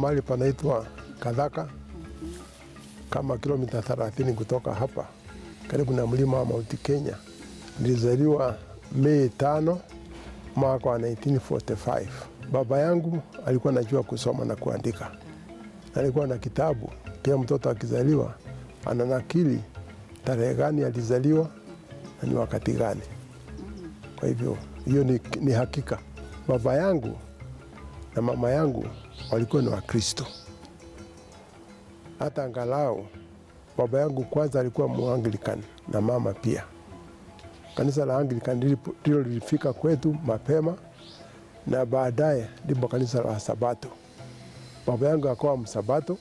mahali panaitwa Kadhaka, kama kilomita 30 kutoka hapa, karibu na mlima wa Mount Kenya. Nilizaliwa Mei 5 mwaka wa 1945. Baba yangu alikuwa anajua kusoma na kuandika. Alikuwa na kitabu, pia mtoto akizaliwa ananakili tarehe gani alizaliwa na ni wakati gani. Kwa hivyo hiyo ni hakika. Baba yangu na mama yangu walikuwa ni Wakristo. Hata angalau baba yangu kwanza alikuwa Muanglican na mama pia. Kanisa la Anglican ndilo lilifika kwetu mapema, na baadaye ndipo kanisa la Sabato. Baba yangu akawa Msabato,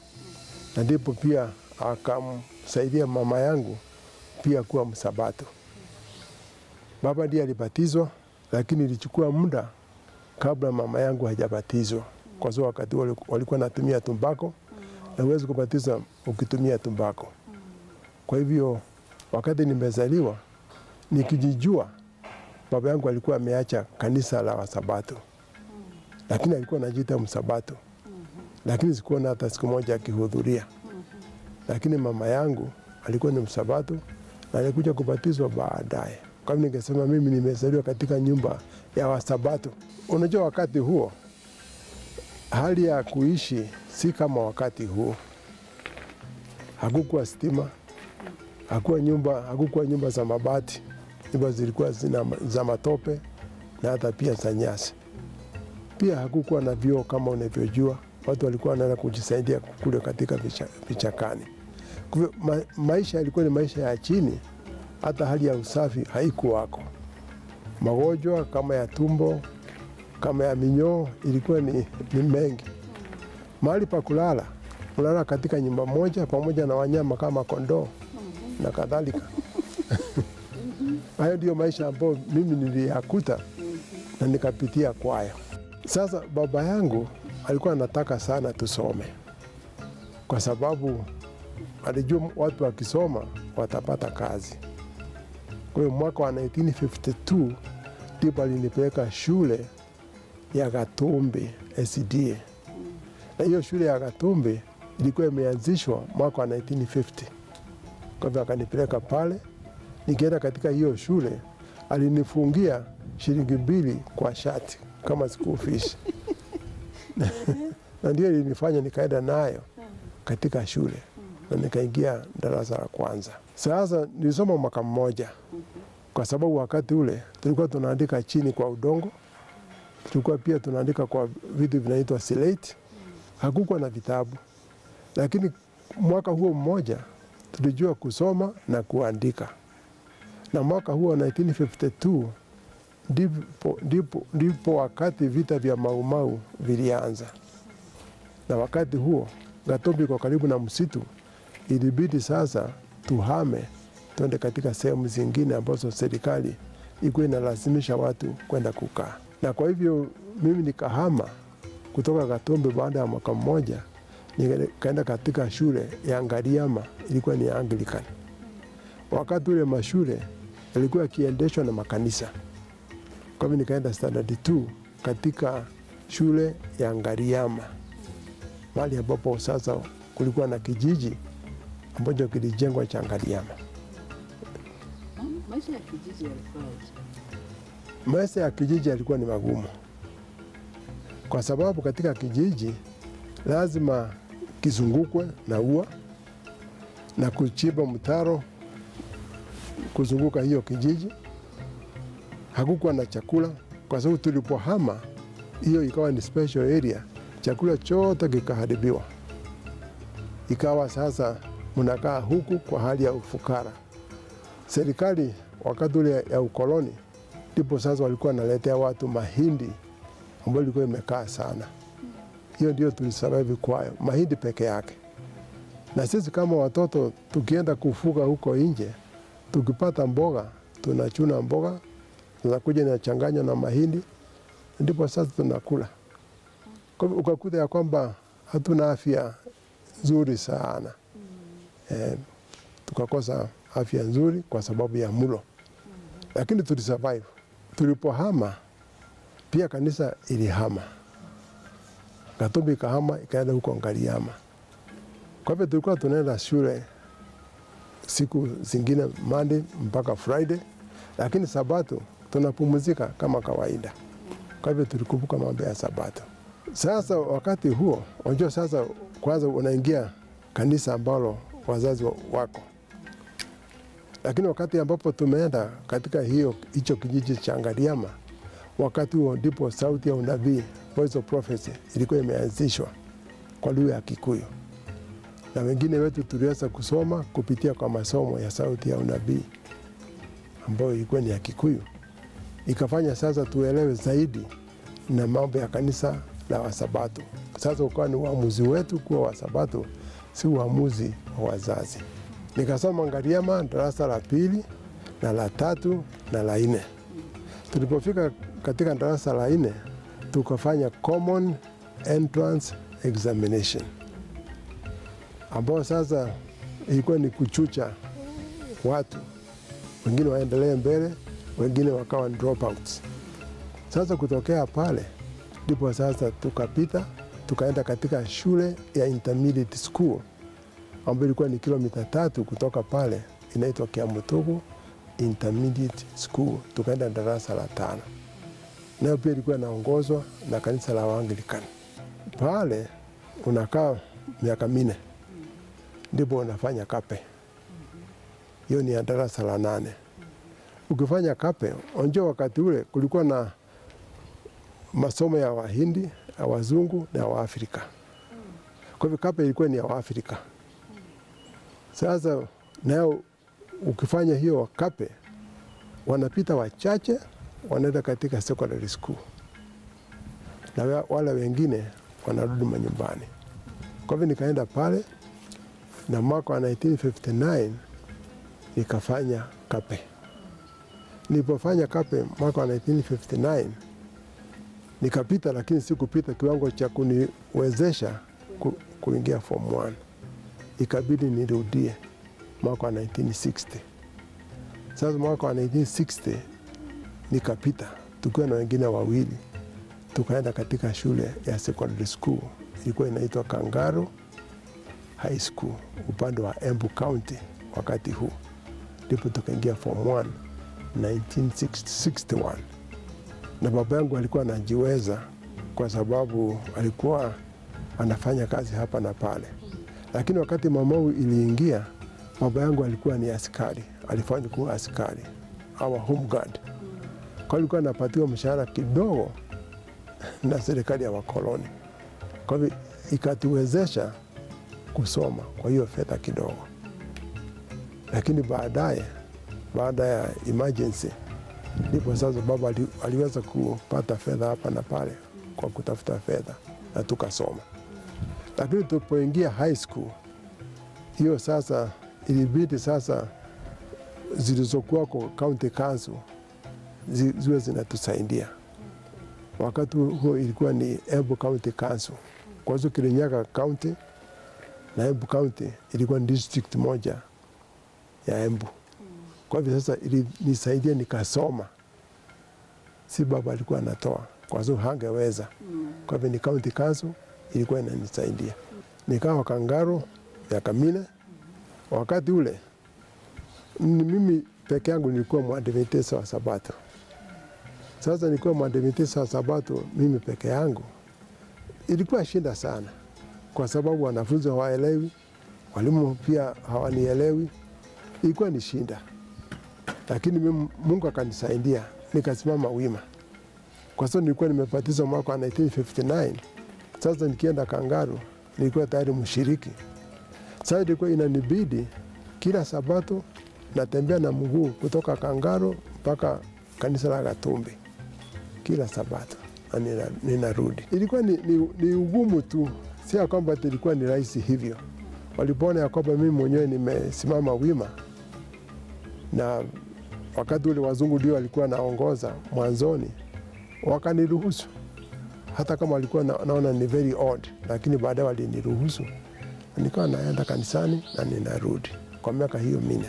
na ndipo pia akamsaidia mama yangu pia kuwa Msabato. Baba ndiye alibatizwa, lakini ilichukua muda kabla mama yangu hajabatizwa, kwa sababu wakati walikuwa natumia tumbako, na huwezi kubatiza ukitumia tumbako. Kwa hivyo wakati nimezaliwa, nikijijua, baba yangu alikuwa ameacha kanisa la Wasabato, lakini alikuwa anajiita Msabato, lakini sikuona hata siku moja akihudhuria. Lakini mama yangu alikuwa ni Msabato na alikuja kubatizwa baadaye. Kwa hivyo ningesema mimi nimezaliwa katika nyumba ya Wasabato. Unajua wakati huo hali ya kuishi si kama wakati huo. Hakukuwa stima, hakukuwa nyumba za mabati. Nyumba zilikuwa za matope na hata pia za nyasi. Pia hakukuwa na vyoo kama unavyojua. Watu walikuwa wanaenda kujisaidia kule katika vichakani. Maisha yalikuwa ni maisha ya chini, hata hali ya usafi haikuwako. Magonjwa kama ya tumbo, kama ya minyoo ilikuwa ni mengi. Mahali pa kulala katika nyumba moja pamoja na wanyama kama kondoo na kadhalika. Hayo ndio maisha ambayo mimi niliyakuta na nikapitia kwayo. Sasa baba yangu alikuwa anataka sana tusome, kwa sababu alijua watu wakisoma watapata kazi. Kwa hiyo mwaka wa 1952 ndipo alinipeleka shule ya Gatumbi SDA. Na hiyo shule ya Gatumbi ilikuwa imeanzishwa mwaka wa 1950. Kwa hivyo akanipeleka pale. Nikienda katika hiyo shule alinifungia shilingi 2 kwa shati kama school fees. Na ndio ilinifanya nikaenda nayo katika shule na nikaingia darasa la kwanza. Sasa nilisoma mwaka mmoja, kwa sababu wakati ule tulikuwa tunaandika chini kwa udongo. Tulikuwa pia tunaandika kwa vitu vinaitwa slate. Hakukuwa na vitabu. Lakini mwaka huo mmoja tulijua kusoma na kuandika. Na mwaka huo 1952 ndipo wakati vita vya Mau Mau vilianza. Na wakati huo Gatumbi kwa karibu na msitu, ilibidi sasa tuhame tuende katika sehemu zingine ambazo serikali ilikuwa inalazimisha watu kwenda kukaa. Na kwa hivyo mimi nikahama kutoka Gatumbi baada ya mwaka mmoja, nikaenda katika shule ya Ngariama, ilikuwa ni Anglican. Wakati ule mashule yalikuwa yakiendeshwa na makanisa. Kwa hivyo nikaenda standard 2 katika shule ya Ngariama, mahali ambapo sasa kulikuwa na kijiji ambacho kilijengwa cha Ngariama. Maisha ya kijiji yalikuwaje? Maisha ya kijiji yalikuwa ni magumu, kwa sababu katika kijiji lazima kizungukwe na ua na kuchimba mtaro kuzunguka hiyo kijiji. Hakukuwa na chakula, kwa sababu tulipohama hiyo ikawa ni special area. Chakula chote kikaharibiwa. Ikawa sasa mnakaa huku kwa hali ya ufukara. Serikali wakati ule ya ukoloni ndipo sasa walikuwa naletea watu mahindi ambayo ilikuwa imekaa sana. Hiyo ndio tulisurvive kwayo, mahindi peke yake. Na sisi kama watoto tukienda kufuga huko nje, tukipata mboga, tunachuna mboga, tunakuja na changanya na mahindi, ndipo sasa tunakula. Kwa hivyo ukakuta ya kwamba hatuna afya nzuri sana. Tukakosa afya nzuri kwa sababu ya mlo. Lakini tulisurvive. Tulipohama pia kanisa ilihama. Gatumbi ikahama ikaenda huko Ngariama. Kwa hivyo tulikuwa tunaenda shule siku zingine Monday mpaka Friday, lakini Sabato tunapumzika kama kawaida. Kwa hivyo tulikumbuka mambo ya Sabato. Sasa wakati huo, unajua sasa kwanza unaingia kanisa ambalo wazazi wako. Lakini wakati ambapo tumeenda katika hicho kijiji cha Ngariama, wakati huo ndipo sauti ya unabii, Voice of Prophecy, ilikuwa imeanzishwa kwa lugha ya Kikuyu. Na wengine wetu tuliweza kusoma kupitia kwa masomo ya sauti ya unabii ambayo ilikuwa ni ya Kikuyu. Ikafanya sasa tuelewe zaidi na mambo ya kanisa la Wasabato. Sasa ukawa ni uamuzi wetu kuwa Wasabato, si uamuzi wa wazazi. Nikasoma Ngariama darasa la 2 na la 3 na la 4. Tulipofika katika darasa la 4, tukafanya common entrance examination, ambao sasa ilikuwa ni kuchucha watu, wengine waendelee mbele, wengine wakawa dropouts. Sasa kutokea pale ndipo sasa tukapita tukaenda katika shule ya intermediate school ambayo ilikuwa ni kilomita 3 kutoka pale, inaitwa Kiamutugu Intermediate School. Tukaenda darasa la 5. Nayo pia ilikuwa inaongozwa na kanisa la Waanglikana. Pale unakaa miaka 4 ndipo unafanya kape. Hiyo ni ya darasa la 8. Ukifanya kape, onjo wakati ule kulikuwa na masomo ya Wahindi, ya Wazungu na Waafrika. Kwa hivyo kape ilikuwa ni ya Waafrika. Sasa nayo ukifanya hiyo kape, wanapita wachache wanaenda katika secondary school, na wale wengine wanarudi manyumbani. Kwa hivyo nikaenda pale, na mwaka wa 1959 nikafanya kape. Nilipofanya kape mwaka wa 1959 nikapita, lakini sikupita kiwango cha kuniwezesha kuingia form 1. Ikabidi nirudie mwaka wa 1960. Sasa mwaka wa 1960 nikapita tukiwa na wengine wawili, tukaenda katika shule ya secondary school, ilikuwa inaitwa Kangaru High School upande wa Embu County. Wakati huu ndipo tukaingia form 1 1961. Na baba yangu alikuwa anajiweza kwa sababu alikuwa anafanya kazi hapa na pale. Lakini wakati mamau iliingia, baba yangu alikuwa ni askari, alifanya kuwa askari au home guard. Kwa alikuwa anapatiwa mshahara kidogo na serikali ya wakoloni. Kwa hivyo ikatuwezesha kusoma kwa hiyo fedha kidogo. Lakini baada ya emergency, ndipo sasa baba aliweza kupata fedha hapa na pale kwa kutafuta fedha, na tukasoma. Lakini tulipoingia high school, hiyo sasa ilibidi sasa zilizokuwa kwa county council ziwe zinatusaidia. Wakati huo ilikuwa ni Embu County Council. Kwa hiyo Kirinyaga County na Embu County ilikuwa ni district moja ya Embu. Kwa hivyo sasa ilinisaidia nikasoma. Si baba alikuwa anatoa, kwa sababu hangeweza. Kwa hivyo ni county council ilikuwa inanisaidia. Nikawa Kangaru miaka 4. Wakati ule mimi peke yangu nilikuwa Mwadventista wa Sabato. Sasa nilikuwa Mwadventista wa Sabato mimi peke yangu. Ilikuwa shinda sana kwa sababu wanafunzi hawaelewi, walimu pia hawanielewi. Ilikuwa ni shinda. Lakini Mungu akanisaidia, nikasimama wima. Kwa sababu nilikuwa nimebatizwa mwaka wa 1959. Sasa nikienda Kangaru nilikuwa tayari mshiriki. Sasa ilikuwa inanibidi kila Sabato natembea na mguu kutoka Kangaru mpaka kanisa la Gatumbi kila Sabato, na ninarudi. Ilikuwa ni ugumu tu, si ya kwamba ilikuwa ni rahisi hivyo. Walipoona ya kwamba mimi mwenyewe nimesimama wima, na wakati ule wazungu ndio walikuwa naongoza mwanzoni, wakaniruhusu. Hata kama walikuwa naona ni very odd, lakini baadaye waliniruhusu. Nikawa naenda kanisani na ninarudi kwa miaka hiyo 4.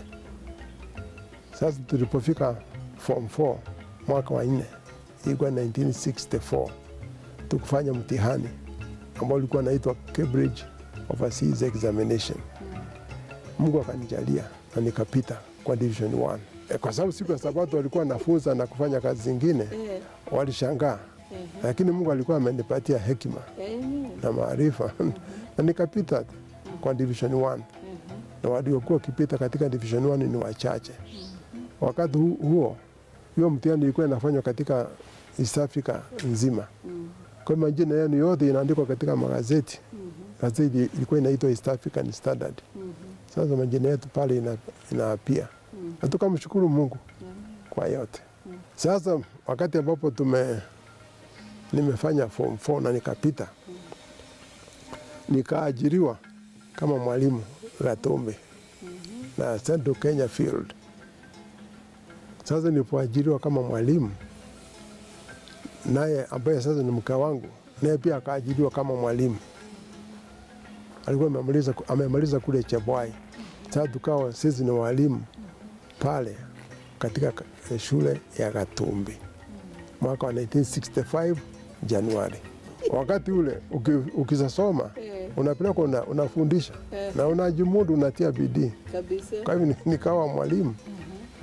Sasa tulipofika form 4 mwaka wa 4, ilikuwa 1964, tukufanya mtihani ambao ulikuwa naitwa Cambridge Overseas Examination. Mungu akanijalia na nikapita kwa division 1. Kwa sababu siku ya Sabato walikuwa nafunza na kufanya kazi zingine, walishangaa. Lakini Mungu alikuwa amenipatia hekima na maarifa na nikapita kwa division 1. Na waliokuwa kipita katika division 1 ni wachache. Wakati huo mtihani ilikuwa inafanywa katika East Africa nzima. Kwa majina yenu yote inaandikwa katika magazeti. Gazeti ilikuwa inaitwa East African Standard. Sasa majina yetu pale inaapia. Na tukamshukuru Mungu kwa yote. Sasa wakati ambapo nimefanya form 4 na nikapita, nikaajiriwa kama mwalimu Gatumbi na Central Kenya Field. Sasa nilipoajiriwa kama mwalimu, naye ambaye sasa ni mke wangu, naye pia akaajiriwa kama mwalimu. Alikuwa amemaliza kule Chebwai. Sasa tukawa sisi ni walimu pale katika shule ya Gatumbi. Mwaka wa 1965 Januari. Wakati ule ukisoma unapeleka unafundisha na unajimudu, unatia bidii kabisa. Kwa hivyo nikawa mwalimu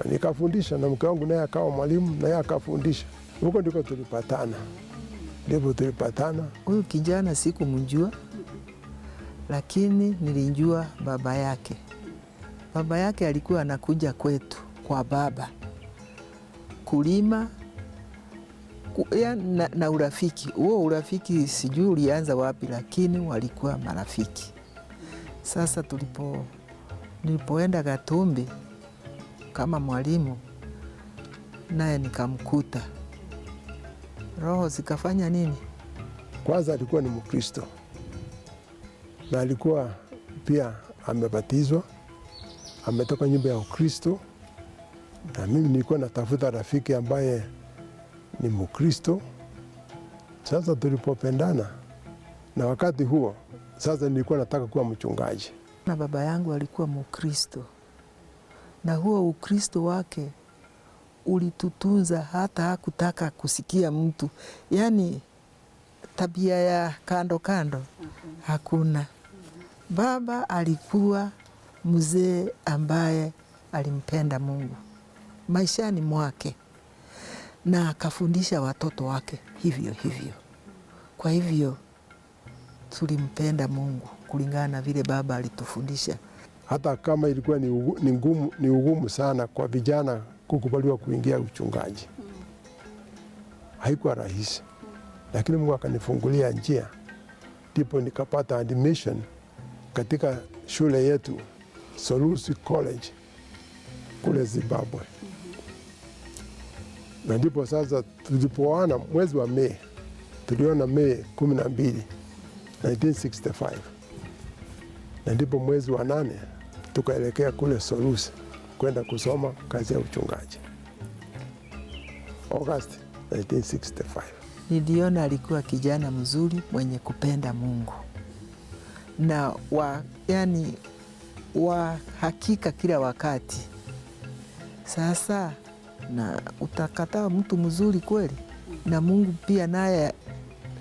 na nikafundisha, na mke wangu naye akawa mwalimu na yeye akafundisha. Huko ndiko tulipatana. Ndipo tulipatana. Huyu kijana sikumjua, lakini nilijua baba yake. Baba yake alikuwa anakuja kwetu kwa baba kulima na urafiki. Huo urafiki sijui ulianza wapi, lakini walikuwa marafiki. Sasa nilipoenda Gatumbi kama mwalimu, naye nikamkuta, roho zikafanya nini? Kwanza alikuwa ni Mkristo na alikuwa pia amebatizwa, ametoka nyumba ya Ukristo, na mimi nilikuwa natafuta rafiki ambaye ni Mkristo. Sasa tulipopendana, na wakati huo sasa nilikuwa nataka kuwa mchungaji. Na baba yangu alikuwa Mkristo, na huo Ukristo wake ulitutunza, hata hakutaka kusikia mtu, yaani tabia ya kando kando hakuna. Baba alikuwa mzee ambaye alimpenda Mungu maishani mwake, na akafundisha watoto wake hivyo hivyo. Kwa hivyo tulimpenda Mungu kulingana na vile baba alitufundisha. Hata kama ilikuwa ni ugumu sana kwa vijana kukubaliwa kuingia uchungaji, haikuwa rahisi, lakini Mungu akanifungulia njia, ndipo nikapata admission katika shule yetu Solusi College kule Zimbabwe. Na ndipo sasa tulipoana mwezi wa Mei, tuliona Mei 12, 1965. Na ndipo mwezi wa 8 tukaelekea kule Solusi kwenda kusoma kazi ya uchungaji. August 1965. Niliona alikuwa kijana mzuri mwenye kupenda Mungu na wa hakika kila wakati. Sasa na utakataa mtu mzuri kweli, na Mungu pia naye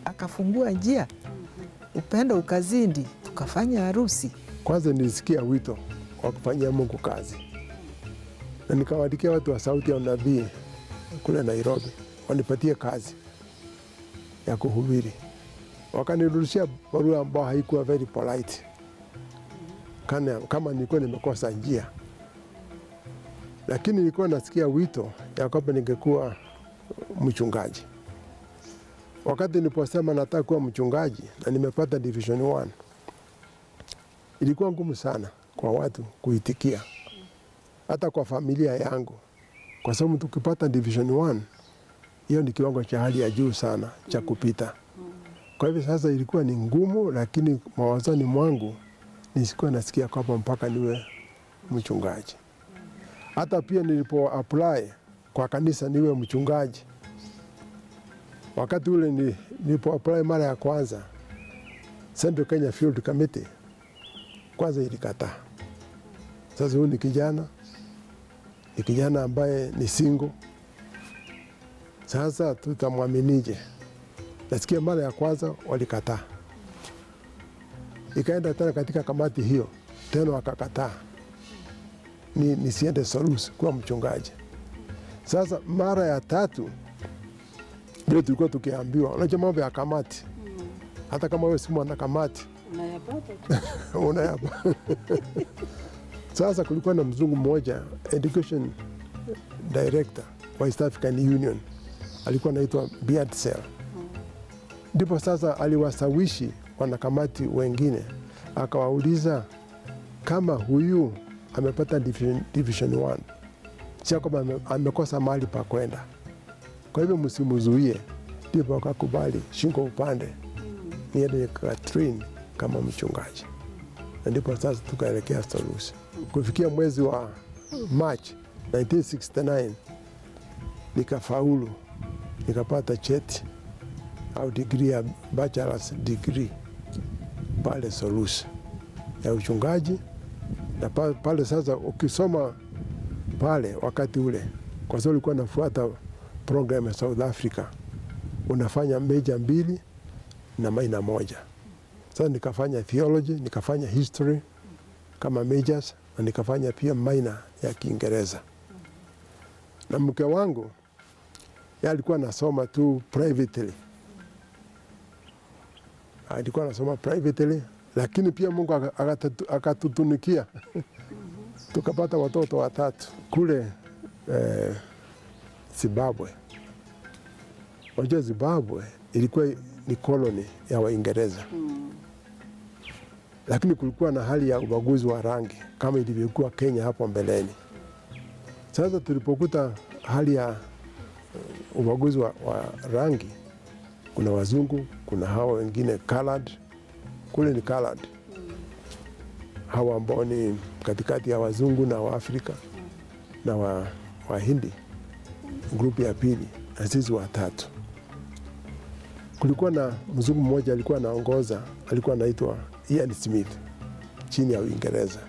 akafungua njia, upendo ukazindi, tukafanya harusi. Kwanza nilisikia wito wa kufanyia Mungu kazi, na nikawaandikia watu wa Sauti ya Unabii kule Nairobi wanipatie kazi ya kuhubiri. Wakanirudishia barua ambayo haikuwa very polite, kama nilikuwa nimekosa njia, lakini nilikuwa nasikia wito ya kwamba ningekuwa mchungaji. Wakati niliposema nataka kuwa mchungaji na nimepata division 1, ilikuwa ngumu sana kwa watu kuitikia, hata kwa familia yangu, kwa sababu tukipata division 1 hiyo ni kiwango cha hali ya juu sana cha kupita. Kwa hivyo sasa ilikuwa ni ngumu, lakini mawazoni mwangu nisikuwa nasikia kwamba mpaka niwe mchungaji. Hata pia nilipo apply kwa kanisa niwe mchungaji, wakati ule nilipo apply mara ya kwanza, Central Kenya Field Committee kwanza ilikataa. Sasa huyu ni kijana ambaye ni single. Sasa tutamwaminije? Nasikia mara ya kwanza walikataa. ikaenda tena katika kamati hiyo tena, wakakataa nisiende Solusi kuwa mchungaji. Sasa mara ya tatu ndio tulikuwa tukiambiwa, unajua mambo ya kamati, hata kama wewe si mwana kamati unayapata. Sasa kulikuwa na mzungu mmoja, education director wa East African Union, alikuwa anaitwa Beardsell. Ndipo sasa aliwasawishi wanakamati wengine, akawauliza kama huyu amepata division 1, sio kama amekosa mahali pa kwenda, kwa hivyo msimuzuie. Ndipo wakakubali shingo upande niende Catherine kama mchungaji, na ndipo sasa tukaelekea Solusi. Kufikia mwezi wa March 1969 nikafaulu, nikapata cheti au degree ya bachelor's degree pale Solusi ya uchungaji. Na pale sasa ukisoma pale wakati ule, kwa sababu ulikuwa nafuata program ya South Africa, unafanya major 2 na minor 1. Sasa nikafanya theology, nikafanya history kama majors, na nikafanya pia minor ya Kiingereza. Na mke wangu yeye alikuwa anasoma tu privately, alikuwa anasoma privately, lakini pia Mungu akatutunikia tukapata watoto 3 kule Zimbabwe. Wajua Zimbabwe ilikuwa ni koloni ya Waingereza, lakini kulikuwa na hali ya ubaguzi wa rangi kama ilivyokuwa Kenya hapo mbeleni. Sasa tulipokuta hali ya ubaguzi wa rangi, kuna wazungu, kuna hawa wengine colored, kule ni colored, hawa ambao ni katikati ya wazungu na Waafrika na Wahindi, grupu ya pili, na sisi watatu. Kulikuwa na mzungu mmoja alikuwa anaongoza, alikuwa anaitwa Ian Smith chini ya Uingereza.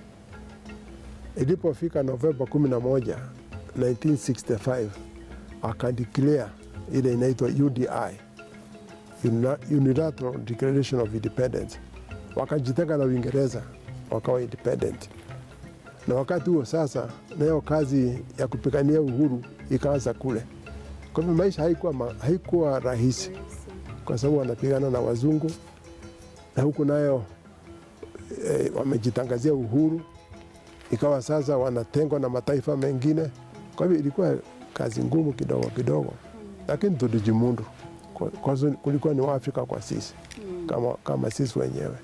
Ilipofika Novemba 11, 1965 akadeclare ile inaitwa UDI, Unilateral Declaration of Independence. Wakajitenga na Uingereza, wakawa independent. Na wakati huo sasa nayo kazi ya kupigania uhuru ikaanza kule. Kwa hivyo maisha haikuwa rahisi, kwa sababu wanapigana na wazungu, na huku nayo wamejitangazia uhuru, ikawa sasa wanatengwa na mataifa mengine. Kwa hivyo ilikuwa kazi ngumu kidogo kidogo, lakini tulijimundu, kwa kulikuwa ni Waafrika kwa sisi, kama sisi wenyewe.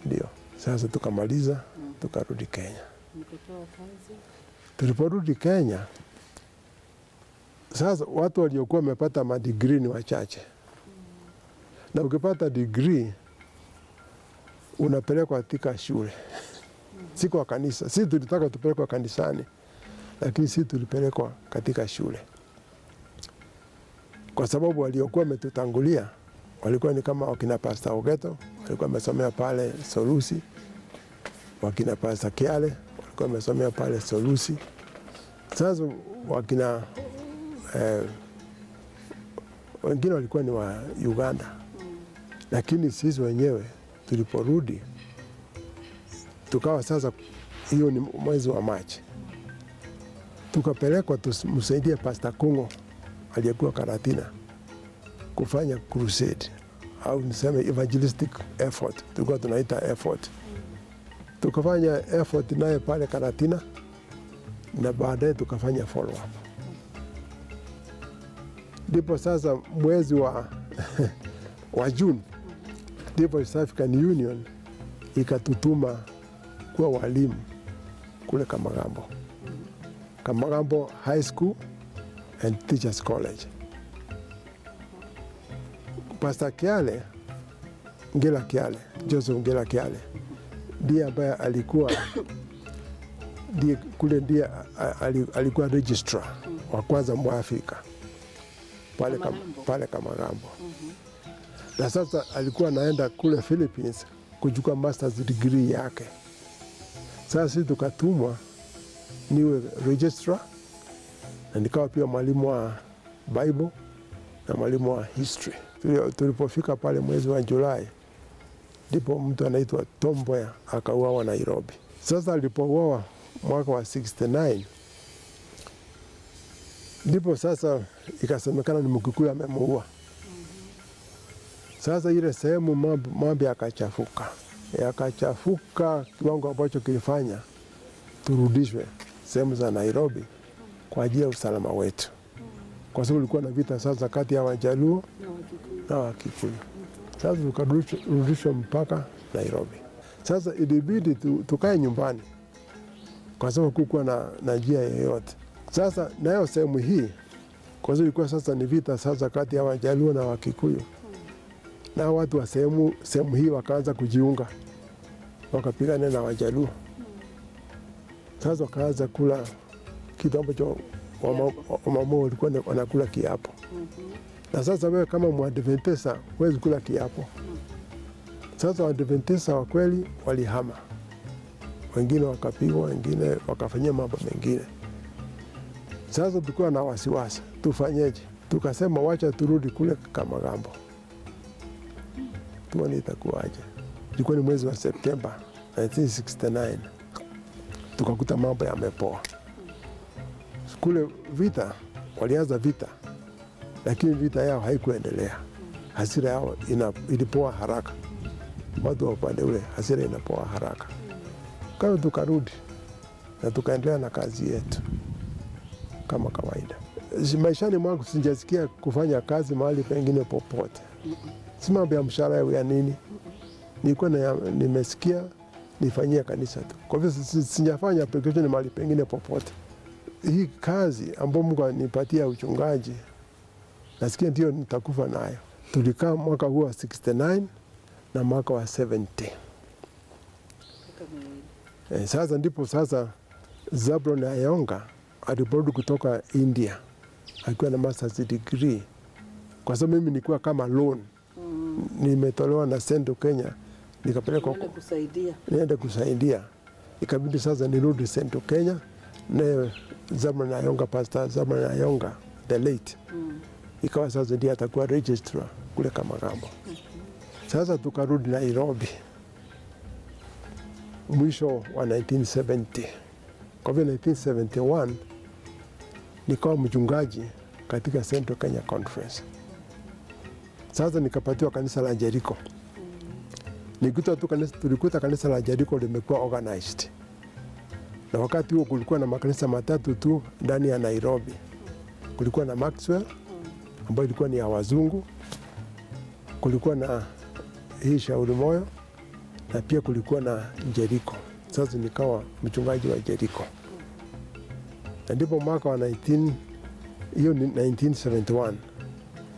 Ndio sasa tukamaliza, tukarudi Kenya. Tuliporudi Kenya, sasa watu waliokuwa wamepata madigrii ni wachache. Na ukipata degree unapelekwa katika shule, si kwa kanisa. Sisi tulitaka tupelekwa kanisani, lakini sisi tulipelekwa katika shule, kwa sababu waliokuwa wametutangulia walikuwa ni kama wakina Pastor Ogeto, walikuwa wamesomea pale Solusi, wakina Pastor Kiale walikuwa wamesomea pale Solusi. Sasa wakina wengine walikuwa ni wa Uganda, lakini sisi wenyewe tuliporudi tukawa sasa, hiyo ni mwezi wa Machi, tukapelekwa tumsaidie Pastor Kungo aliyekuwa Karatina kufanya crusade au niseme evangelistic effort, tulikuwa tunaita effort. Tukafanya effort naye pale Karatina, na baadaye tukafanya follow up. Ndipo sasa mwezi wa Juni, ndipo East African Union ikatutuma kuwa walimu kule Kamagambo High School and Teachers College. Pastor Kiale, Joseph Ngela Kiale, ndiye ambaye alikuwa alikuwa registrar wa kwanza Mwafrika pale Kamagambo. Na sasa alikuwa anaenda kule Philippines kuchukua master's degree yake. Sasa sisi tukatumwa niwe registrar, na nikawa pia mwalimu wa Bible na mwalimu wa history. Tulipofika pale mwezi wa Julai ndipo mtu anaitwa Tom Mboya akauawa Nairobi. Sasa alipouawa mwaka wa 69 ndipo sasa ikasemekana ni Mkikuyu amemuua. Sasa ile sehemu mambo yakachafuka kiwango ambacho kilifanya turudishwe sehemu za Nairobi kwa ajili ya usalama wetu, kwa sababu kulikuwa na vita sasa kati ya Wajaluo na Wakikuyu. Sasa tukarudishwa mpaka Nairobi. Sasa ilibidi tukae nyumbani kwa sababu kukuwa na njia yoyote. Sasa nayo sehemu hii, kwa sababu ilikuwa sasa ni vita sasa kati ya Wajaluo na Wakikuyu, na watu wa sehemu hii wakaanza kujiunga, wakapigana na Wajaluo. Sasa wakaanza kula kitu ambacho wamama walikuwa wanakula kiapo. Na sasa wewe kama Mwadventista huwezi kula kiapo. Sasa Waadventista wa kweli walihama, wengine wakapigwa, wengine wakafanyia mambo mengine. Sasa tulikuwa na wasiwasi, tufanyeje? Tukasema wacha turudi kule Kamagambo, tuone itakuwaje. Ilikuwa ni mwezi wa Septemba 1969. Tukakuta mambo yamepoa kule. Vita walianza vita, lakini vita yao haikuendelea. Hasira yao ilipoa haraka. Watu wa upande ule hasira inapoa haraka. Kama tukarudi na tukaendelea na kazi yetu kama kawaida. Maishani mwangu sijasikia kufanya kazi mahali pengine popote. Si mambo ya mshahara ya nini. Nilikuwa nimesikia nifanyia kanisa tu. Kwa hivyo sijafanya application mahali pengine popote. Hii kazi ambayo Mungu anipatia uchungaji, nasikia ndio nitakufa nayo. Tulikaa mwaka huu wa 69 na mwaka wa 70. Sasa ndipo sasa Zablon Ayonga aliporudi kutoka India akiwa na master's degree, kwa sababu mimi nilikuwa kama loan. Nimetolewa na Central Kenya nikapeleka niende kusaidia. Ikabidi sasa nirudi Central Kenya na Zablon Ayonga, Pastor Zablon Ayonga the late. Ikawa sasa ndiye atakuwa registrar kule Kamagambo. Sasa tukarudi Nairobi mwisho wa 1970. Kwa hivyo 1971 nikawa mchungaji katika Central Kenya Conference. Sasa nikapatiwa kanisa la Jericho. Tulikuta kanisa la Jericho limekuwa organized. Na wakati huo kulikuwa na makanisa matatu tu ndani ya Nairobi. Kulikuwa na Maxwell ambayo ilikuwa ni ya wazungu. Kulikuwa na hii Shauri Moyo, na pia kulikuwa na Jericho. Sasa nikawa mchungaji wa Jericho. Na ndipo mwaka wa 1971.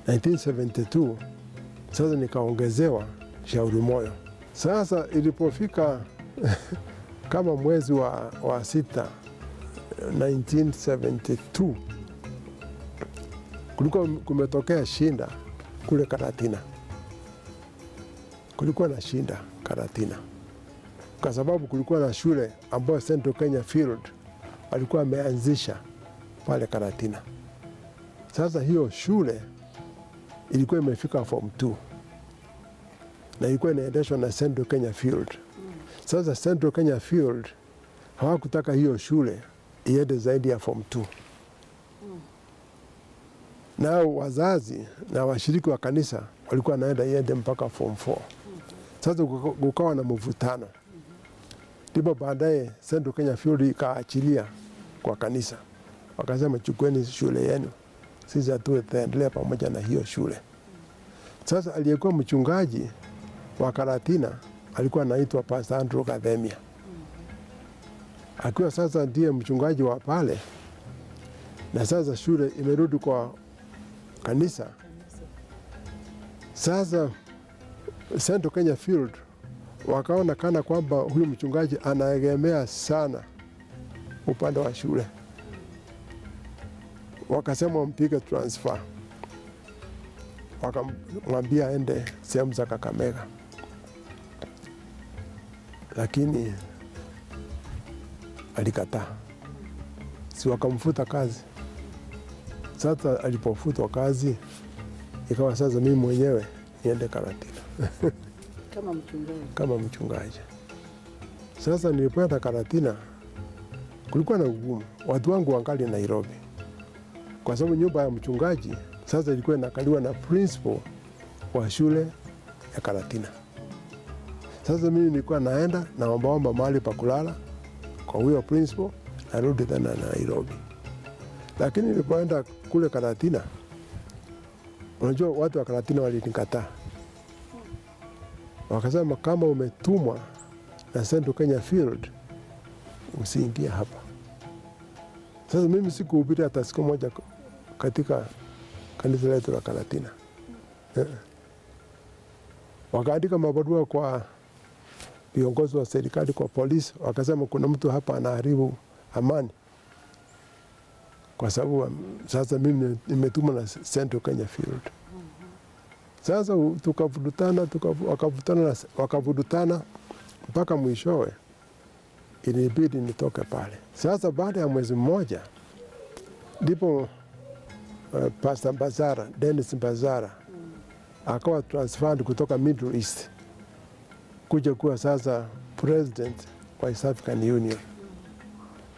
1972 sasa nikaongezewa Shauri Moyo. Sasa ilipofika kama mwezi wa 6 1972 kulikuwa kumetokea shinda kule Karatina. Kulikuwa na shinda Karatina kwa sababu kulikuwa na shule ambayo Central Kenya Field alikuwa ameanzisha pale Karatina. Sasa hiyo shule ilikuwa imefika form 2 na ilikuwa inaendeshwa na Central Kenya Field. Sasa Central Kenya Field hawakutaka hiyo shule iende zaidi ya form 2. Nao wazazi na washiriki wa kanisa walikuwa naenda iende mpaka form 4. Sasa kukawa na mvutano. Ndipo baadaye Central Kenya Field ikaachilia kwa kanisa. Wakasema chukueni shule yenu, sisi hatuendelea pamoja na hiyo shule. Sasa aliyekuwa mchungaji wa Karatina alikuwa anaitwa Pastor Andrew Gathemia. Akiwa sasa ndiye mchungaji wa pale, na sasa shule imerudi kwa kanisa. Sasa Central Kenya Field wakaona kana kwamba huyu mchungaji anaegemea sana upande wa shule. Wakasema wampige transfer. Wakamwambia aende sehemu za Kakamega. Lakini alikataa. Si wakamfuta kazi. Sasa alipofutwa kazi, ikawa sasa mimi mwenyewe niende Karatina. kama mchungaji. Sasa nilipoenda Karatina kulikuwa na ugumu, watu wangu wangali Nairobi, kwa sababu nyumba ya mchungaji sasa ilikuwa inakaliwa na principal wa shule ya Karatina. Sasa mimi nilikuwa naenda naombaomba mahali pa kulala kwa huyo principal, narudi tena Nairobi. Lakini nilipoenda kule Karatina, unajua watu wa Karatina walinikataa. Wakasema kama umetumwa na Central Kenya Field usiingie hapa. Sasa mimi sikuhubiri hata siku moja katika kanisa letu la Karatina. Wakaandika mabarua kwa viongozi wa serikali, kwa polisi, wakasema kuna mtu hapa anaharibu amani. Kwa sababu sasa mimi nimetumwa na Central Kenya Field. Sasa wakavutana mpaka mwishowe ilibidi nitoke pale. Sasa baada ya mwezi mmoja ndipo Pastor Mbazara, Dennis Mbazara akawa transferred kutoka Middle East kuja kuwa sasa president wa East African Union.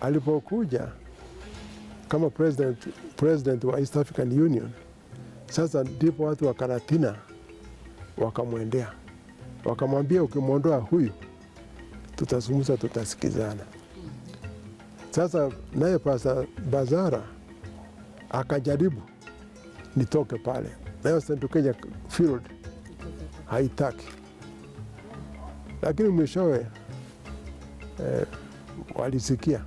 Alipokuja kama president wa East African Union, sasa ndipo watu wa Karatina wakamwendea, wakamwambia ukimwondoa huyu tutazungumza, tutasikizana. Sasa naye Pastor Mbazara akajaribu nitoke pale, nayo Central Kenya Field haitaki. Lakini mwishowe walisikia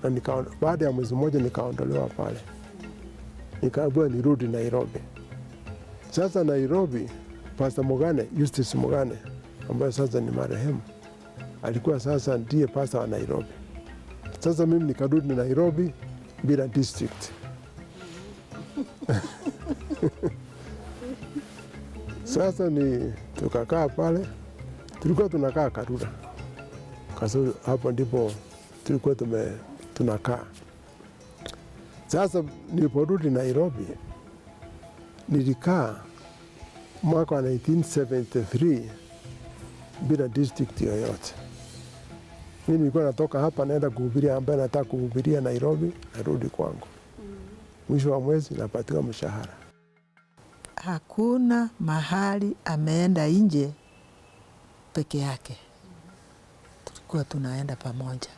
na baada ya mwezi mmoja nikaondolewa pale, nikaambiwa nirudi Nairobi. Sasa Nairobi, Pastor Mugane, Eustace Mugane ambaye sasa ni marehemu, alikuwa sasa ndiye pastor wa Nairobi. Sasa mimi nikarudi Nairobi bila district. Sasa tukakaa pale, tulikuwa tunakaa Karura, kwa sababu hapo ndipo tulikuwa tunakaa. Sasa niliporudi Nairobi nilikaa mwaka wa 1973 bila district yoyote. Mimi nilikuwa natoka hapa naenda kuhubiria ambaye nataka kuhubiria Nairobi, narudi kwangu. Mwisho wa mwezi napatiwa mshahara. Hakuna mahali ameenda nje peke yake, tulikuwa tunaenda pamoja.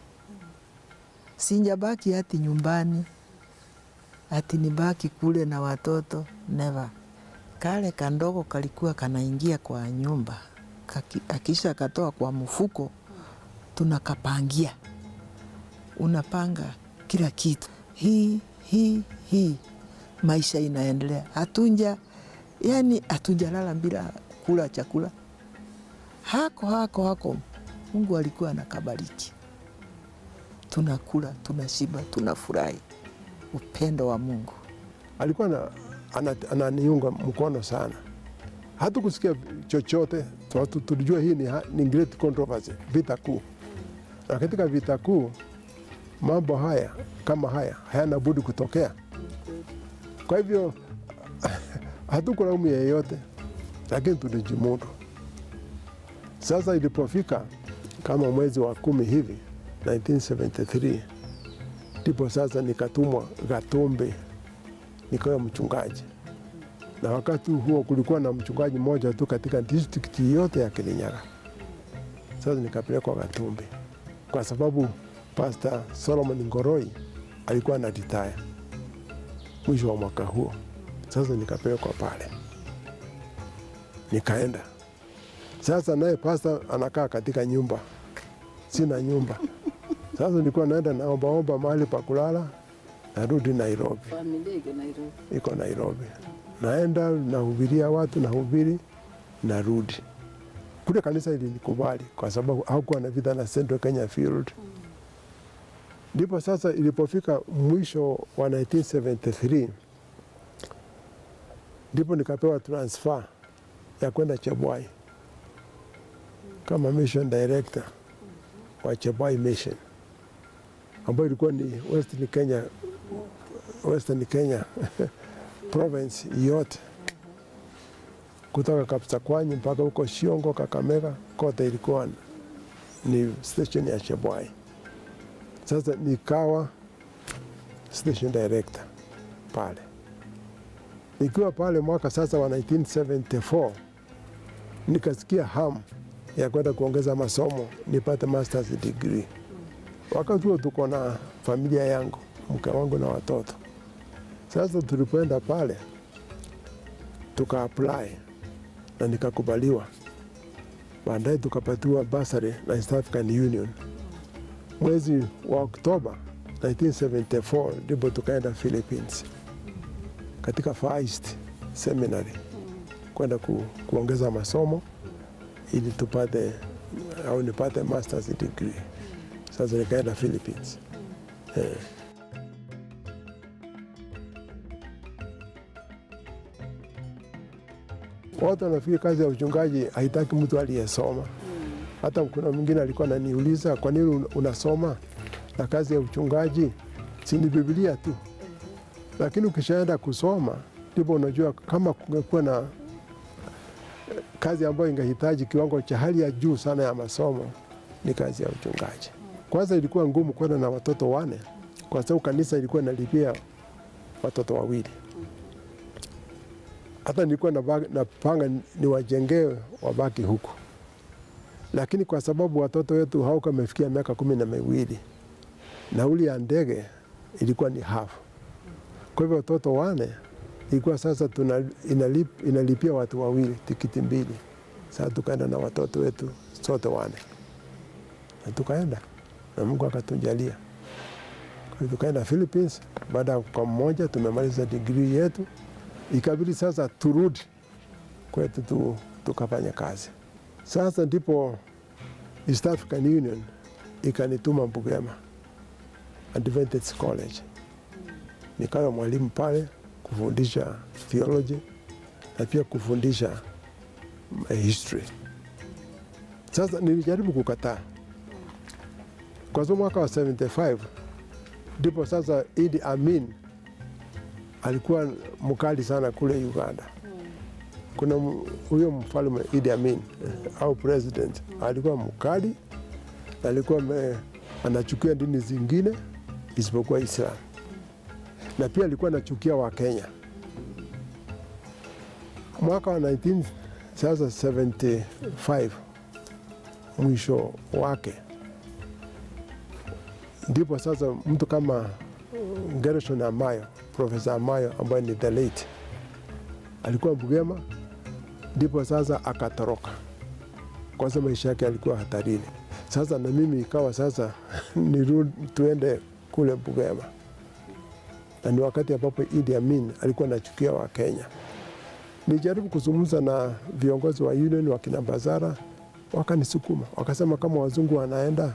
Sinjabaki hati nyumbani, hati nibaki kule na watoto, never. Kale kandogo kalikuwa kanaingia kwa nyumba, akisha katoa kwa mfuko, tunakapangia. Unapanga kila kitu. Hii maisha inaendelea. Hatujalala bila kula chakula. Hako Mungu alikuwa anakabariki. Tunakula, tunashiba, tunafurahi. Upendo wa Mungu. Alikuwa ananiunga mkono sana. Hatukusikia chochote, tulijua hii ni great controversy, vita kuu. Na katika vita kuu mambo haya kama haya hayana budi kutokea. Kwa hivyo hatukulaumu yeyote, lakini tulijimudu. Sasa ilipofika kama mwezi wa 10 hivi 1973, ndipo sasa nikatumwa Gatumbi nikawa mchungaji. Na wakati huo kulikuwa na mchungaji mmoja tu katika district yote ya Kirinyaga. Sasa nikapelekwa Gatumbi kwa sababu Pastor Solomon Ngoroi alikuwa na retire mwisho wa mwaka huo. Sasa nikapelekwa pale, nikaenda. Sasa naye pastor anakaa katika nyumba, sina nyumba. Sasa nilikuwa naenda naombaomba mahali pa kulala, narudi Nairobi. Familia iko Nairobi. Iko Nairobi. Naenda nahubiria watu, nahubiri, narudi. Kule kanisa ilinikubali kwa sababu hakuwa na vita na Central Kenya Field. Ndipo sasa ilipofika mwisho wa 1973, ndipo nikapewa transfer ya kwenda Chebwai kama mission director wa Chebwai Mission, ambayo ilikuwa ni Western Kenya province yote. kutoka Kapsakwanyi mpaka huko Shiongo, Kakamega, kote ilikuwa ni station ya Chebwai. Sasa nikawa station director pale. Nikiwa pale mwaka sasa wa 1974 nikasikia hamu ya kwenda kuongeza masomo nipate master's degree. Wakati huo tuko na familia yangu, mke wangu na watoto. Sasa tulipoenda pale tuka-apply na nikakubaliwa. Baadaye tukapatiwa bursary na East African Union. Mwezi wa Oktoba 1974 ndipo tukaenda Philippines katika Far East Seminary kwenda kuongeza masomo ili tupate au nipate master's degree. Sasa nikaenda Philippines. Watu wanafikiri kazi ya uchungaji haitaki mtu aliyesoma. Hata kuna mwingine alikuwa ananiuliza, kwa nini unasoma na kazi ya uchungaji si ni Biblia tu? Lakini ukishaenda kusoma ndipo unajua kama kungekuwa na kazi ambayo ingehitaji kiwango cha hali ya juu sana ya masomo ni kazi ya uchungaji. Kwanza ilikuwa ngumu kwenda na watoto 4 kwa sababu kanisa ilikuwa inalipia watoto 2. Hata nilikuwa napanga niwajengee wabaki huku, lakini kwa sababu watoto wetu haukuwa wamefikia miaka 12, nauli ya ndege ilikuwa ni half. Kwa hivyo watoto 4 ilikuwa sasa inalipia watu 2 tikiti 2. Sasa tukaenda na watoto wetu sote 4 na tukaenda na Mungu akatujalia. Kwa hivyo tukaenda Philippines. Baada kwa mmoja tumemaliza degree yetu, ikabidi sasa turudi kwetu tukafanya kazi. Sasa ndipo East African Union ikanituma Bugema Adventist College. Nikawa mwalimu pale kufundisha theology na pia kufundisha history. Sasa nilijaribu kukataa. Kwa sababu mwaka wa 75 ndipo sasa Idi Amin alikuwa mkali sana kule Uganda. Kuna huyo mfalme Idi Amin au president alikuwa mkali, alikuwa anachukia dini zingine isipokuwa Islam. Na pia alikuwa anachukia wa Kenya. Mwaka wa 1975 mwisho wake ndipo sasa mtu kama Gershon Amayo, Profesa Amayo ambaye ni the late, alikuwa Bugema, ndipo sasa akatoroka kwa sababu maisha yake alikuwa hatarini. Sasa na mimi ikawa sasa tuende kule Bugema, na ni wakati ambapo Idi Amin alikuwa anachukia wa Kenya. Nijaribu kuzungumza na viongozi wa union wa kina Bazara, wakanisukuma, wakasema kama wazungu wanaenda,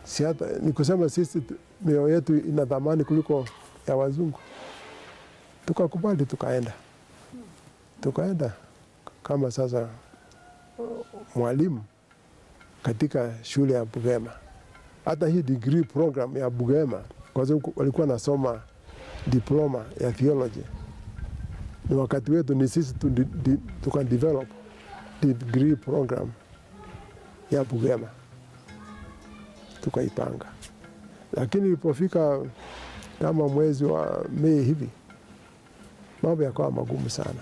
si hata ni kusema sisi mioyo yetu ina dhamani kuliko ya wazungu. Tukakubali, tukaenda kama sasa mwalimu katika shule ya Bugema. Hata hii degree program ya Bugema, kwa sababu walikuwa nasoma diploma ya theology, ni wakati wetu ni sisi tukadevelop degree program ya Bugema, tukaipanga. Lakini ilipofika kama mwezi wa Mei hivi, mambo yakawa magumu sana.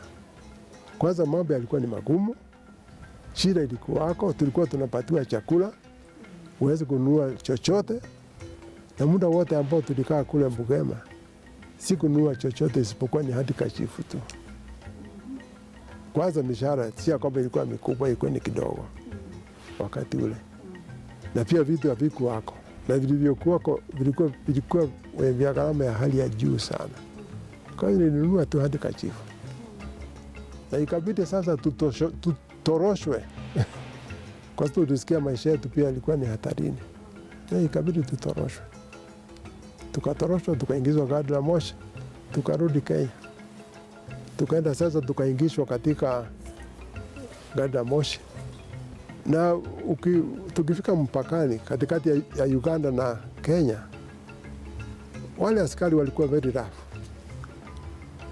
Kwanza mambo yalikuwa ni magumu, shida ilikuwako, tulikuwa tunapatiwa chakula, uweze kununua chochote, na muda wote ambao tulikaa kule Bugema si kununua chochote isipokuwa ni hadi kashifu tu. Kwanza mishahara si kwamba ilikuwa mikubwa, ilikuwa ni kidogo wakati ule, na pia vitu havikuwako, na vilivyokuwako vilikuwa vya gharama ya hali ya juu sana. Kwa hiyo nilinunua tu hadi kashifu, na ikabidi sasa tutoroshwe kwa sababu tulisikia maisha yetu pia ilikuwa ni hatarini, na ikabidi tutoroshwe. Tukatoroshwa, tukaingizwa gari la moshi, tukarudi Kenya. Tukaenda sasa tukaingishwa katika gari la moshi, na tukifika mpakani katikati ya Uganda na Kenya, wale askari walikuwa very rough,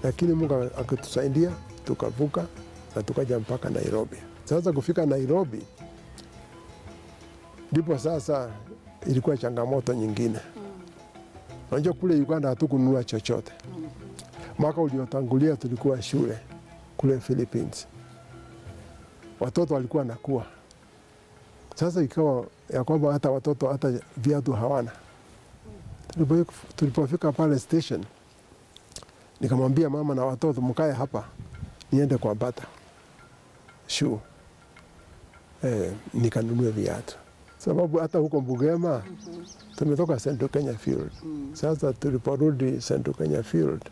lakini Mungu akatusaidia, tukavuka na tukaja mpaka Nairobi. Sasa kufika Nairobi ndipo sasa ilikuwa changamoto nyingine. Unajua kule Uganda hatukununua chochote. Mwaka uliotangulia tulikuwa shule kule Philippines. Watoto walikuwa nakuwa. Sasa ikawa ya kwamba hata watoto hata viatu hawana. Tulipofika pale station, nikamwambia mama na watoto mkae hapa, niende kwa Bata shoe nikanunue viatu, sababu hata huko Bugema tumetoka Central Kenya Field. Sasa tuliporudi Central Kenya Field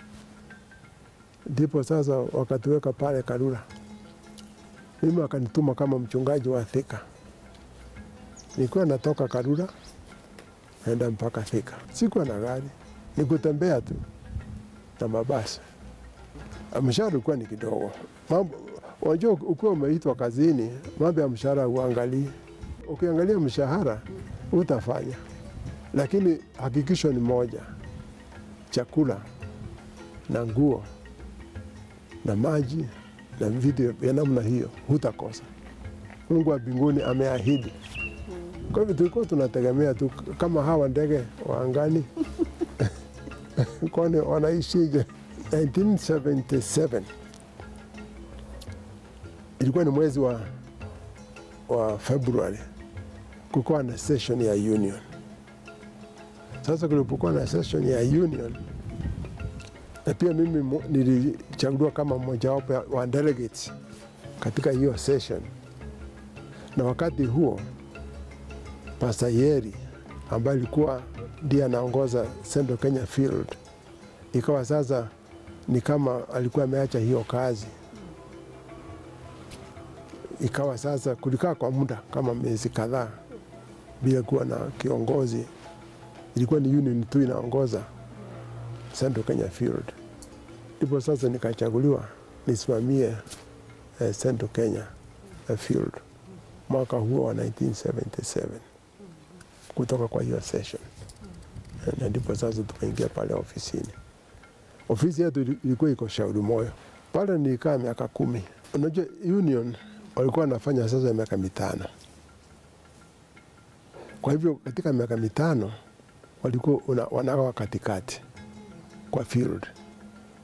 ndipo sasa wakatuweka pale Karura. Mimi wakanituma kama mchungaji wa Thika. Nilikuwa natoka Karura naenda mpaka Thika. Sikuwa na gari, nikutembea tu na mabasi. Mshahara ulikuwa ni kidogo. Unajua ukiwa umeitwa kazini, mambo ya mshahara uangalie. Ukiangalia mshahara utafanya, lakini hakikisho ni moja: chakula na nguo na maji na vitu vya namna hiyo hutakosa. Mungu wa mbinguni ameahidi. Kwa hivyo tulikuwa tunategemea tu kama hawa ndege wa angani kwani wanaishije. 1977 ilikuwa ni mwezi wa Februari, kukuwa na session ya union. Sasa kulipokuwa na session ya union, na pia mimi nilichaguliwa kama mmojawapo wa delegates katika hiyo session, na wakati huo Pastor Yeri ambaye alikuwa ndiye anaongoza Central Kenya Field, ikawa sasa ni kama alikuwa ameacha hiyo kazi. Ikawa sasa kulikaa kwa muda kama miezi kadhaa bila kuwa na kiongozi. Ilikuwa ni union tu inaongoza Central Kenya Field. Ndipo sasa nikachaguliwa nisimamie Central Kenya Field mwaka huo wa 1977 kutoka kwa hiyo session. Na ndipo sasa tukaingia pale ofisini. Ofisi yetu ilikuwa iko Shauri Moyo. Pale nilikaa miaka 10. Unajua union walikuwa wanafanya sasa miaka 5. Kwa hivyo katika miaka 5 walikuwa wanagawa katikati kwa field.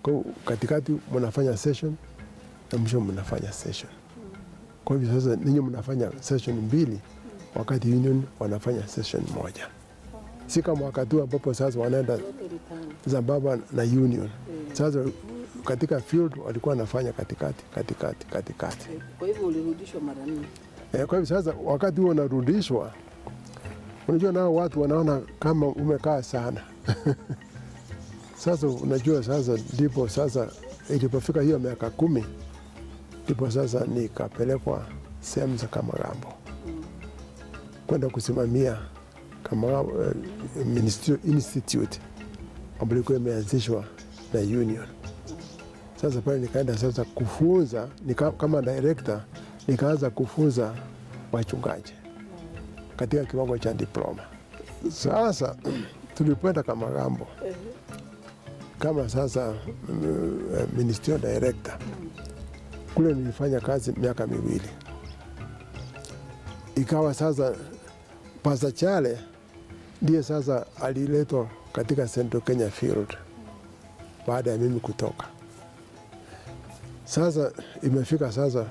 Kwa katikati mnafanya session na mwisho mnafanya session. Kwa hivyo sasa ninyi mnafanya session 2 wakati union wanafanya session 1. Si kama wakati ambapo sasa wanaenda Zimbabwe na union. Sasa katika field walikuwa wanafanya katikati. Kwa hivyo ulirudishwa mara 4. Kwa hivyo sasa wakati huo unarudishwa, unajua nao watu wanaona kama umekaa sana. Sasa unajua sasa ndipo sasa ilipofika hiyo miaka 10 ndipo sasa nikapelekwa sehemu za Kamagambo kwenda kusimamia Kamagambo Institute ambayo ilikuwa imeanzishwa na union. Sasa pale nikaenda sasa kufunza, kama director nikaanza kufunza wachungaji katika kiwango cha diploma. Sasa tulipoenda Kamagambo kama sasa ministerial director, kule nilifanya kazi miaka 2. Ikawa sasa Pastor Chale ndiye sasa aliletwa katika Central Kenya Field baada ya mimi kutoka. Sasa imefika sasa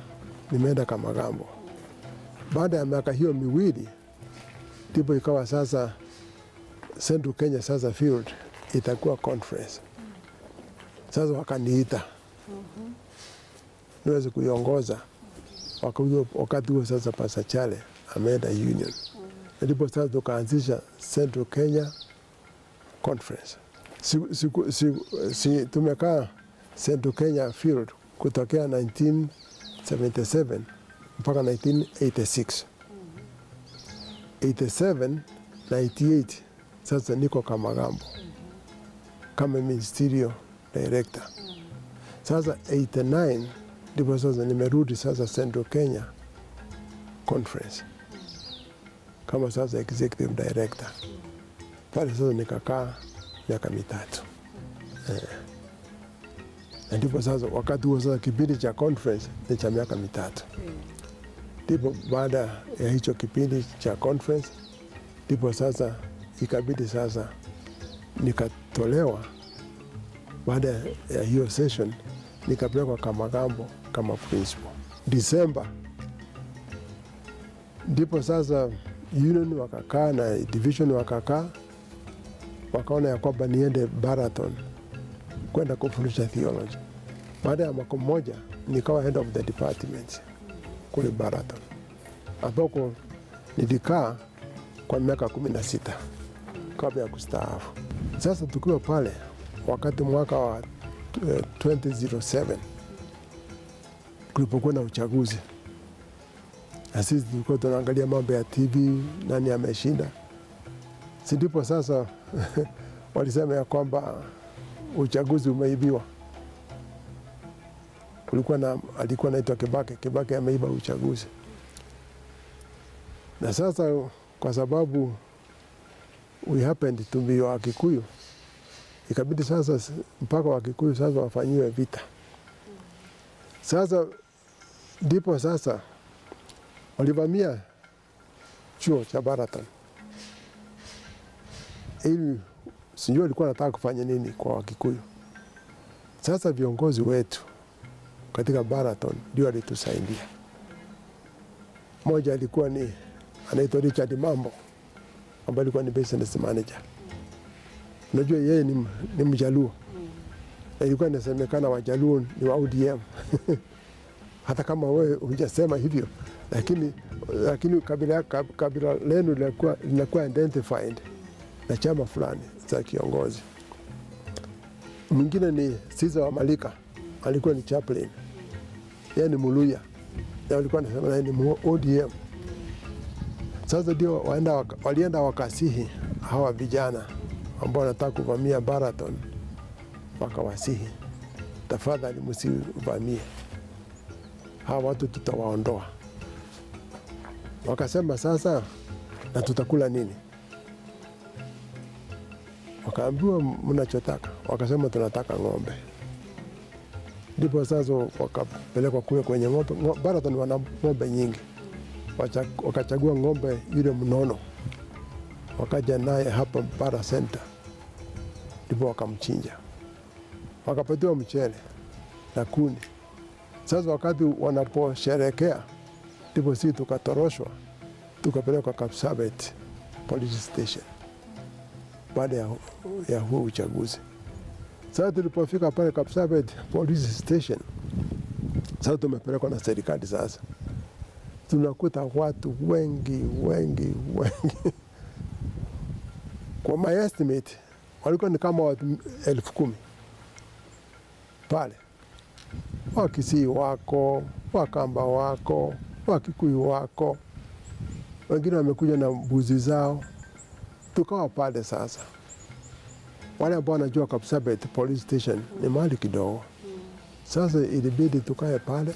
nimeenda Kamagambo. Baada ya miaka hiyo 2 ndipo ikawa sasa Central Kenya sasa Field itakuwa conference. Sasa wakaniita niweze kuiongoza. Wakati huo sasa Pastor Chale ameenda union. Ndipo sasa tukaanzisha Central Kenya Conference. Tumekaa Central Kenya Field kutokea 1977 mpaka 1986. 87, 98 sasa niko Kamagambo kama ministerial director. Sasa 89 ndipo sasa nimerudi sasa Central Kenya Conference kama sasa executive director. Pale sasa nikakaa miaka 3. Na ndipo sasa wakati huo sasa kipindi cha conference ni cha miaka 3. Ndipo baada ya hicho kipindi cha conference, ndipo sasa ikabidi sasa nikatolewa. Baada ya hiyo session nikapelekwa Kamagambo kama principal. December ndipo sasa union wakakaa na division wakakaa, wakaona ya kwamba niende Baraton kwenda kufundisha theology. Baada ya mwaka mmoja nikawa head of the department kule Baraton, ambako nilikaa kwa miaka 16 kabla ya kustaafu. Sasa tukiwa pale wakati mwaka wa 2007 kulipokuwa na uchaguzi, na sisi tulikuwa tunaangalia mambo ya TV, nani ameshinda. Si ndipo sasa walisema ya kwamba uchaguzi umeibiwa. Alikuwa anaitwa Kibaki ameiba uchaguzi. Na sasa kwa sababu we happened to be Wakikuyu, ikabidi sasa mpaka Wakikuyu sasa wafanyiwe vita. Sasa ndipo sasa walivamia chuo cha Baraton. Ili sijui walikuwa wanataka kufanya nini kwa Wakikuyu. Sasa viongozi wetu katika Baraton ndio walitusaidia. Mmoja alikuwa ni anaitwa Richard Mambo, ambaye alikuwa ni business manager. Unajua yeye ni Mjaluo. Ilikuwa inasemekana Wajaluo ni wa ODM. Hata kama wewe hujasema hivyo, lakini kabila lenu linakuwa identified na chama fulani za kiongozi. Mwingine ni Siza wa Malika, alikuwa ni chaplain. Yeye ni Muluya. Yeye alikuwa anasema ni ODM. Sasa ndio walienda wakasihi hawa vijana ambao wanataka kuvamia Baraton, wakawasihi, tafadhali msivamie. Hawa watu tutawaondoa. Wakasema sasa, na tutakula nini? Wakaambiwa mnachotaka. Wakasema tunataka ng'ombe. Ndipo sasa wakapelekwa kule kwenye ng'ombe. Baraton wana ng'ombe nyingi. Wakachagua ng'ombe yule mnono, wakaja naye hapa Bara Center, ndipo wakamchinja, wakapatiwa mchele na kuni. Sasa wakati wanaposherekea, ndipo sisi tukatoroshwa, tukapelekwa Kapsabet police station baada ya huo uchaguzi. Sasa tulipofika pale Kapsabet police station, sasa tumepelekwa na serikali. Sasa tunakuta watu wengi. Kwa my estimate, walikuwa ni kama watu 10,000 pale. Wakisii wako, Wakamba wako, Wakikuyu wako, wengine wamekuja na mbuzi zao. Tukawa pale sasa. Wale ambao wanajua Kapsabet police station ni mahali kidogo. Sasa ilibidi tukae pale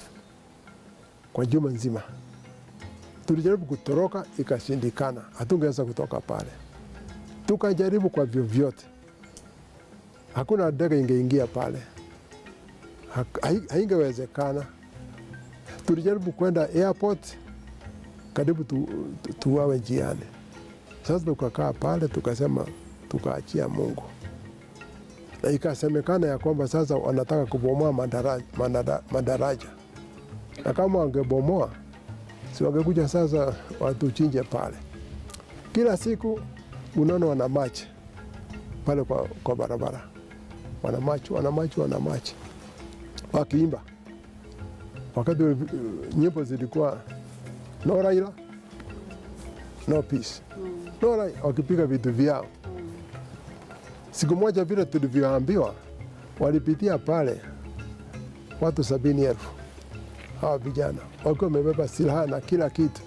kwa juma nzima. Tulijaribu kutoroka, ikashindikana. Hatungeweza kutoka pale. Tukajaribu kwa vyovyote. Hakuna ndege ingeingia pale. Haingewezekana. Tulijaribu kwenda airport, karibu tuwawe njiani. Sasa tukakaa pale, tukasema tukaachia Mungu. Na ikasemekana ya kwamba sasa wanataka kubomoa madaraja. Na kama wangebomoa, si wangekuja sasa watuchinje pale. Kila siku unaona wanamachi pale kwa barabara. Wanamachi. Wakiimba. Wakati nyimbo zilikuwa no Raila, no peace. No Raila, wakipiga vitu vyao. Siku moja vile tulivyoambiwa, walipitia pale watu 70,000. Hawa vijana wakiwa wamebeba silaha na kila kitu,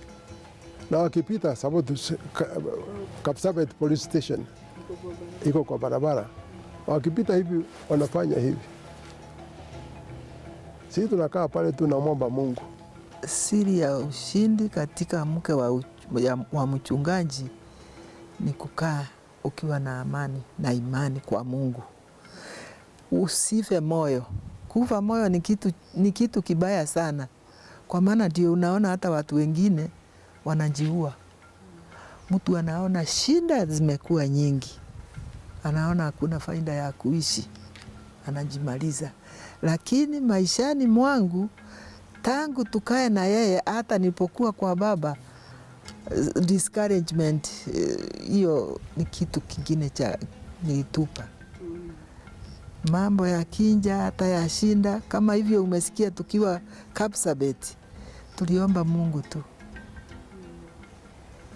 na wakipita sababu Kapsabet police station iko kwa barabara, wakipita hivi wanafanya hivi. Sisi tunakaa pale tunamwomba Mungu. Siri ya ushindi katika mke wa mchungaji ni kukaa ukiwa na amani na imani kwa Mungu. Usife moyo Kufa moyo ni kitu kibaya sana, kwa maana ndio unaona hata watu wengine wanajiua. Mtu anaona shida zimekuwa nyingi, anaona hakuna faida ya kuishi, anajimaliza. Lakini maishani mwangu tangu tukae na yeye, hata nilipokuwa kwa baba, discouragement hiyo ni kitu kingine cha nilitupa. Mambo ya kinja hata ya shinda kama hivyo, umesikia tukiwa Kapsabet tuliomba Mungu tu.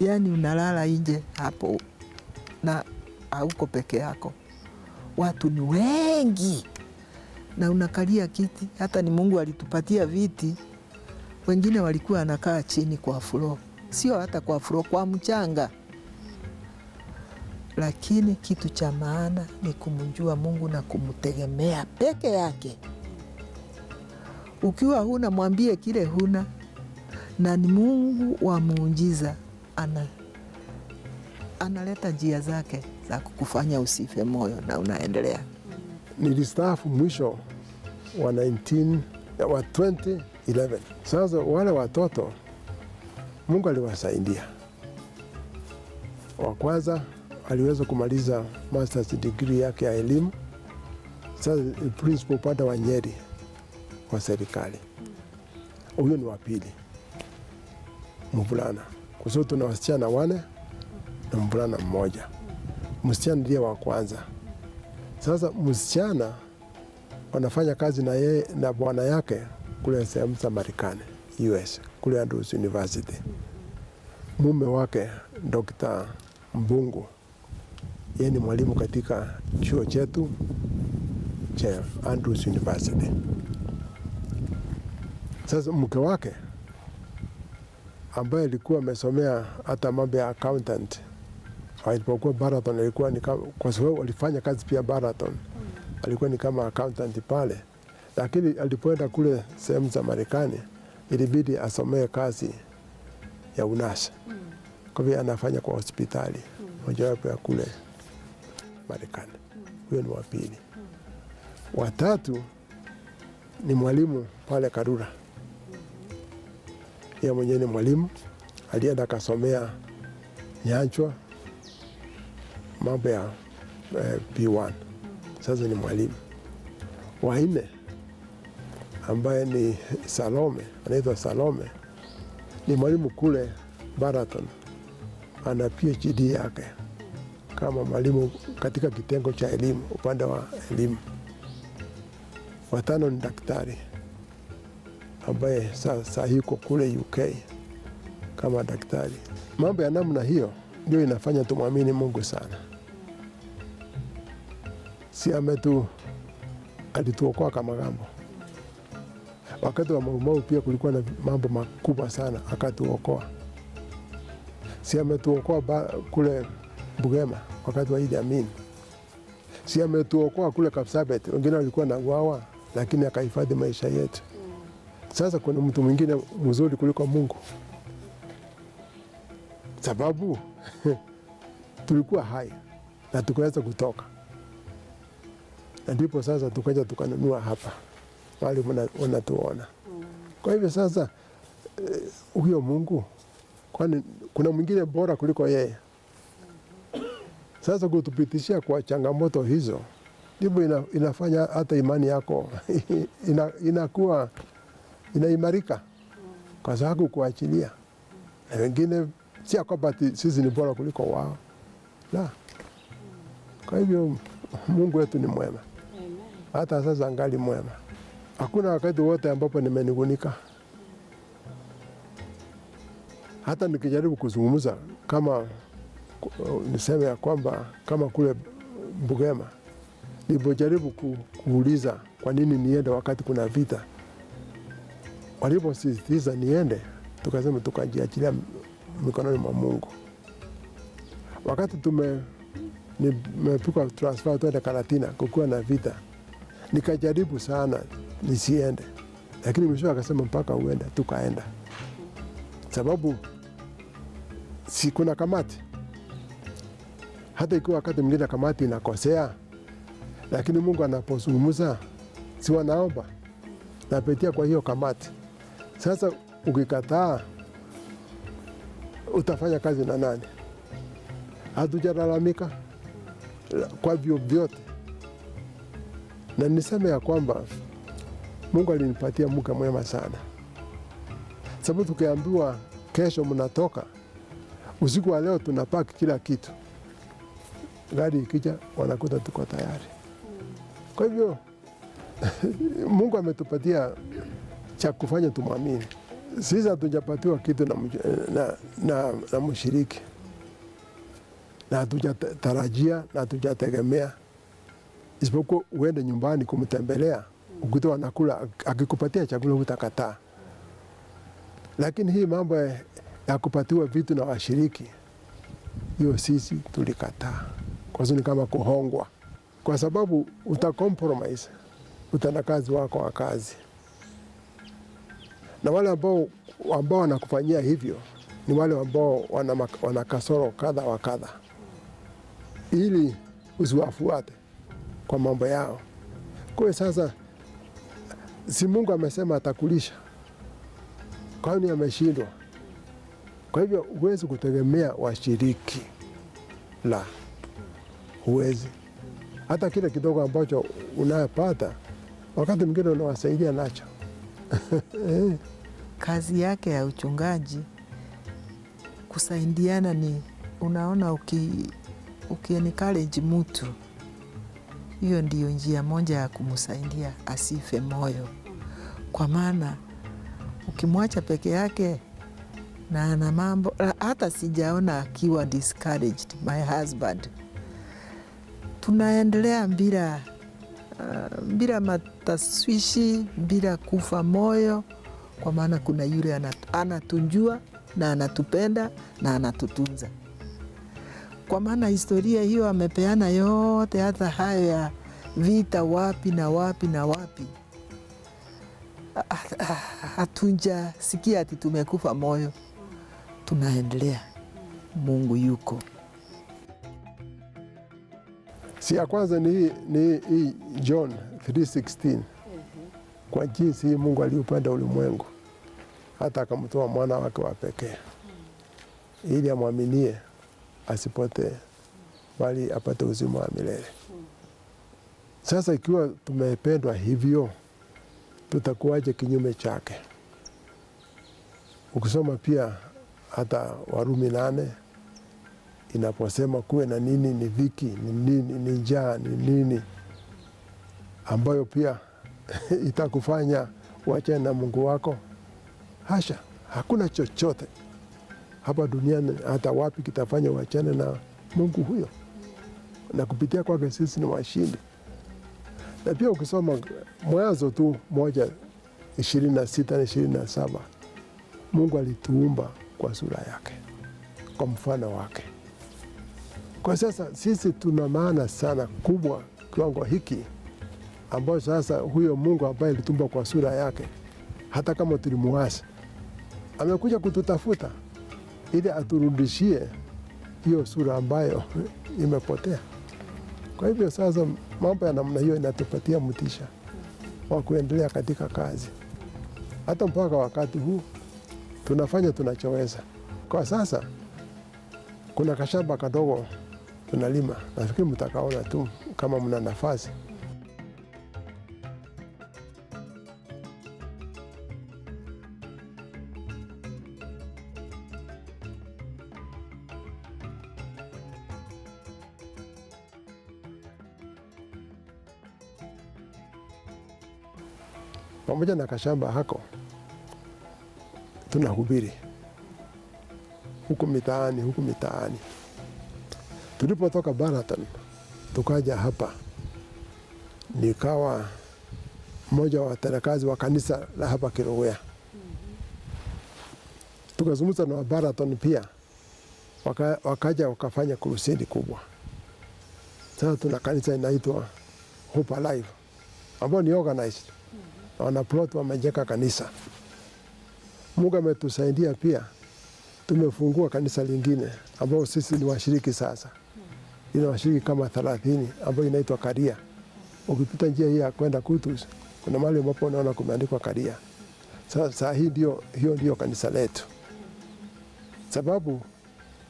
Yani unalala nje hapo na hauko peke yako, watu ni wengi na unakalia kiti. Hata ni Mungu alitupatia viti, wengine walikuwa anakaa chini kwa floor, sio hata kwa floor, kwa mchanga. Lakini kitu cha maana ni kumjua Mungu na kumtegemea peke yake. Ukiwa huna, mwambie kile huna, na ni Mungu wa muujiza analeta njia zake za kukufanya usife moyo na unaendelea. Nilistaafu mwisho wa 2011. Sasa wale watoto Mungu aliwasaidia. Wa kwanza aliweza kumaliza master's degree yake ya elimu. Sasa principal upande wa Nyeri wa serikali. Huyo ni wa pili, mvulana. Kwa sababu tuna wasichana 4 na mvulana 1. Msichana ndiye wa kwanza. Sasa msichana wanafanya kazi na yeye na bwana yake kule sehemu za Marekani, US, kule Andrews University. Mume wake Dr. Mbungu, yeye ni mwalimu katika chuo chetu cha Andrews University. Sasa mke wake ambaye alikuwa amesomea hata mambo ya accountant, alipokuwa Baraton alikuwa ni kama, kwa sababu alifanya kazi pia Baraton, alikuwa ni kama accountant pale, lakini alipoenda kule sehemu za Marekani ilibidi asomee kazi ya unasi. Kwa hivyo anafanya kwa hospitali mojawapo ya kule Marekani. Huyo ni wa pili. Wa tatu ni mwalimu pale Karura. Yeye mwenyewe ni mwalimu, alienda akasomea Nyanchwa mambo ya P1. Sasa ni mwalimu. Wa nne ambaye ni Salome, anaitwa Salome, ni mwalimu kule Baraton, ana PhD yake kama mwalimu katika kitengo cha elimu, upande wa elimu. Wa tano ni daktari ambaye sasa yuko kule UK kama daktari. Mambo ya namna hiyo ndio inafanya tumwamini Mungu sana. Si alituokoa kama gambo. Wakati wa Mau pia kulikuwa na mambo makubwa sana, akatuokoa. Si ametuokoa kule Bugema wakati wa Idi Amin. Si ametuokoa kule Kapsabet, wengine walikuwa na uawa, lakini akahifadhi maisha yetu. Sasa kuna mtu mwingine mzuri kuliko Mungu, sababu tulikuwa hai na tukaweza kutoka, na ndipo sasa tukaja tukanunua hapa wale wanatuona. Kwa hivyo sasa huyo Mungu, kwani kuna mwingine bora kuliko yeye? Sasa kutupitishia kwa changamoto hizo, ndipo inafanya hata imani yako inakuwa inaimarika, kwa sababu kuachilia. Na wengine si kwamba sisi ni bora kuliko wao, la. Kwa hivyo Mungu wetu ni mwema, hata sasa angali mwema. Hakuna wakati wote ambapo nimenigunika. Hata nikijaribu kuzungumza, kama niseme ya kwamba kama kule Bugema, nilipojaribu kuuliza kwa nini niende wakati kuna vita, waliposisitiza niende, tukasema tukajiachilia mikononi mwa Mungu. Wakati nimepikwa transfer tuende Karatina kukiwa na vita, nikajaribu sana nisiende, lakini mwisho akasema mpaka uende, tukaenda. Sababu si kuna kamati, hata ikiwa wakati mwingine kamati inakosea, lakini Mungu anapozungumza si wanaomba, napitia kwa hiyo kamati. Sasa ukikataa utafanya kazi na nani? Hatujalalamika kwa vyovyote, na niseme ya kwamba Mungu alinipatia mke mwema sana, sababu tukiambiwa kesho mnatoka, usiku wa leo tunapaki kila kitu, gari ikija wanakuta tuko tayari. Kwa hivyo Mungu ametupatia cha kufanya tumwamini. Sisi hatujapatiwa kitu na mshiriki, na hatujatarajia na hatujategemea, isipokuwa uende nyumbani kumtembelea, ukute wanakula, akikupatia chakula utakataa. Lakini hii mambo ya kupatiwa vitu na washiriki, hiyo sisi tulikataa, kwa sababu ni kama kuhongwa, kwa sababu utakompromise utendakazi wako wa kazi. Na wale ambao wanakufanyia hivyo ni wale ambao wana kasoro kadha wa kadha, ili usiwafuate kwa mambo yao. Kwa sasa si Mungu amesema atakulisha, kwani ameshindwa? Kwa hivyo huwezi kutegemea washiriki, la, huwezi. Hata kile kidogo ambacho unayopata wakati mwingine unawasaidia nacho. Kazi yake ya uchungaji kusaidiana, ni unaona, ukiencourage mtu, hiyo ndiyo njia moja ya kumsaidia asife moyo, kwa maana ukimwacha peke yake na ana mambo, hata sijaona akiwa discouraged. My husband, tunaendelea bila mataswishi, bila kufa moyo, kwa maana kuna yule anatujua na anatupenda na anatutunza. Kwa maana historia hiyo amepeana yote, hata hayo ya vita wapi na wapi na wapi, hatujasikia ati tumekufa moyo, tunaendelea. Mungu yuko. Si ya kwanza ni hii John 3:16. Kwa jinsi hii Mungu aliupenda ulimwengu hata akamtoa mwana wake wa pekee, ili amwaminie asipotee, bali apate uzima wa milele. Sasa ikiwa tumependwa hivyo, tutakuwaje kinyume chake? Ukisoma pia hata Warumi 8 inaposema kuwe na nini, ni dhiki, ni nini, ni njaa, ni nini, ambayo pia itakufanya uachane na Mungu wako. Hasha, hakuna chochote hapa duniani hata wapi kitafanya uachane na Mungu huyo, na kupitia kwake sisi ni washindi. Na pia ukisoma Mwanzo tu 1:26 na 27, Mungu alituumba kwa sura yake, kwa mfano wake. Kwa sasa sisi tuna maana sana kubwa kiwango hiki, ambayo sasa huyo Mungu ambaye alituumba kwa sura yake, hata kama tulimuasi, amekuja kututafuta ili aturudishie hiyo sura ambayo imepotea. Kwa hivyo sasa mambo ya namna hiyo inatupatia mtisha wa kuendelea katika kazi. Hata mpaka wakati huu tunafanya tunachoweza. Kwa sasa kuna kashamba kadogo tunalima, nafikiri mtakaona tu kama mna nafasi. Pamoja na kashamba hako tunahubiri huku mitaani. Tulipotoka Baraton tukaja hapa, nikawa mmoja wa watendakazi wa kanisa la hapa Kilowea. Tukazungumza na Baraton pia, wakaja wakafanya kurusedi kubwa. Sasa tuna kanisa inaitwa Hope Alive, ambao ni organized, wana plot, wamejenga kanisa. Mungu ametusaidia pia, tumefungua kanisa lingine ambao sisi ni washiriki sasa. Ina washiriki kama 30 ambao inaitwa Karia. Ukipita njia hii ya kwenda Kutus, Kuna mahali ambapo unaona kumeandikwa Karia. Sasa hiyo ndio kanisa letu. Sababu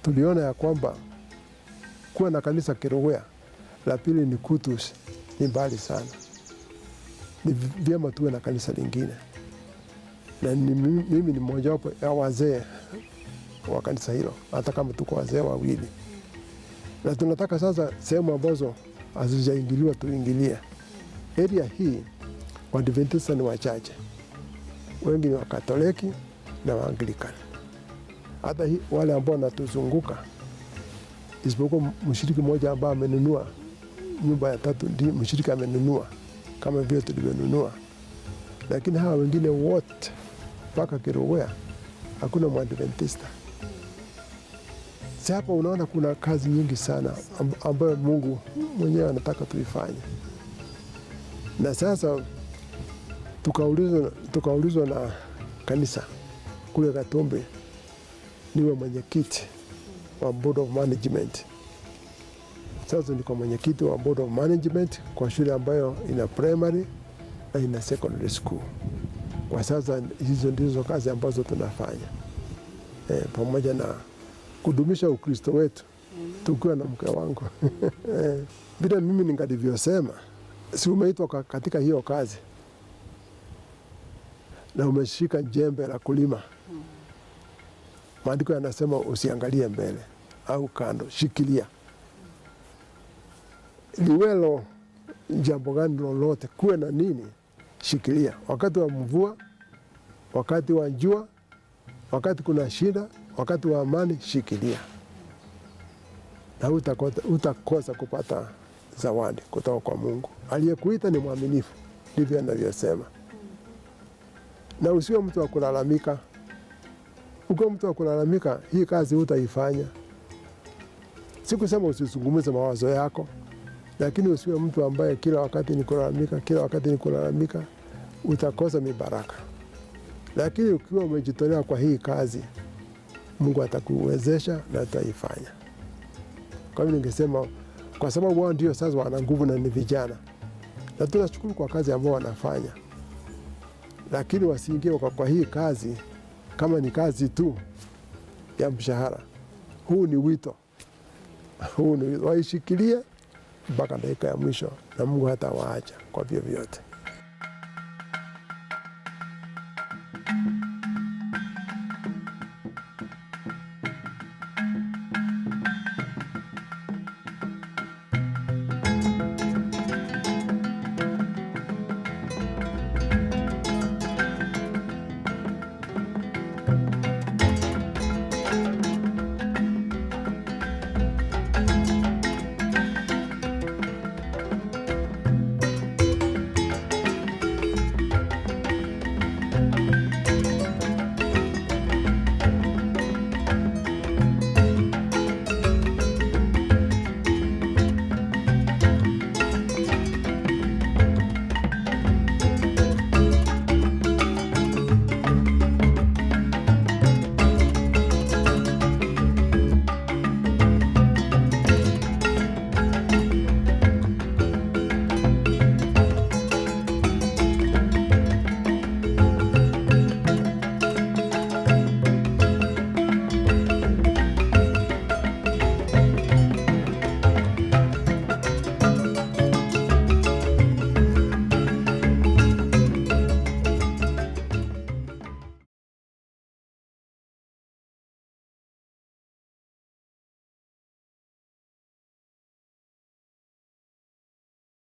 tuliona ya kwamba kuwa na kanisa Kerugoya, la pili ni Kutus, ni mbali sana. Ni vyema tuwe na kanisa lingine. Na mimi ni mmoja wapo ya wazee wa kanisa hilo, hata kama tuko wazee wawili. Na tunataka sasa sehemu ambazo hazijaingiliwa tuingilie. Area hii Waadventista ni wachache. Wengi ni Wakatoliki na Waanglikani. Hata wale ambao wanatuzunguka, isipokuwa mshiriki mmoja ambaye amenunua nyumba ya 3, ndiye mshiriki amenunua kama vile tulivyonunua. Lakini hawa wengine wote mpaka Kerugoya hakuna Mwadventista. Hapa unaona kuna kazi nyingi sana ambayo Mungu mwenyewe anataka tuifanye. Na sasa tukaulizwa na kanisa kule Gatombe niwe mwenyekiti wa board of management. Sasa niko mwenyekiti wa board of management kwa shule ambayo ina primary na ina secondary school. Kwa sasa hizo ndizo kazi ambazo tunafanya. Pamoja na kudumisha Ukristo wetu tukiwa na mke wangu. Bila mimi ningalivyosema, si umeitwa katika hiyo kazi na umeshika jembe la kulima. Maandiko yanasema usiangalie mbele au kando, shikilia. Liwelo jambo gani lolote, kuwe na nini, shikilia. Wakati wa mvua, wakati wa jua, wakati kuna shida, wakati wa amani, shikilia. Na utakosa kupata zawadi kutoka kwa Mungu. Aliyekuita ni mwaminifu, ndivyo anavyosema. Na usiwe mtu wa kulalamika. Ukiwa mtu wa kulalamika, hii kazi hutaifanya. Sikusema usizungumze mawazo yako, lakini usiwe mtu ambaye kila wakati ni kulalamika, utakosa mibaraka. Lakini ukiwa umejitolea kwa hii kazi, Mungu atakuwezesha na ataifanya. Kwa hivyo ningesema, kwa sababu wao ndio sasa wana nguvu na ni vijana, na tunashukuru kwa kazi ambao wanafanya, lakini wasiingie kwa hii kazi kama ni kazi tu ya mshahara. Huu ni wito. Waishikilie mpaka dakika ya mwisho, na Mungu hatawaacha kwa vyovyote.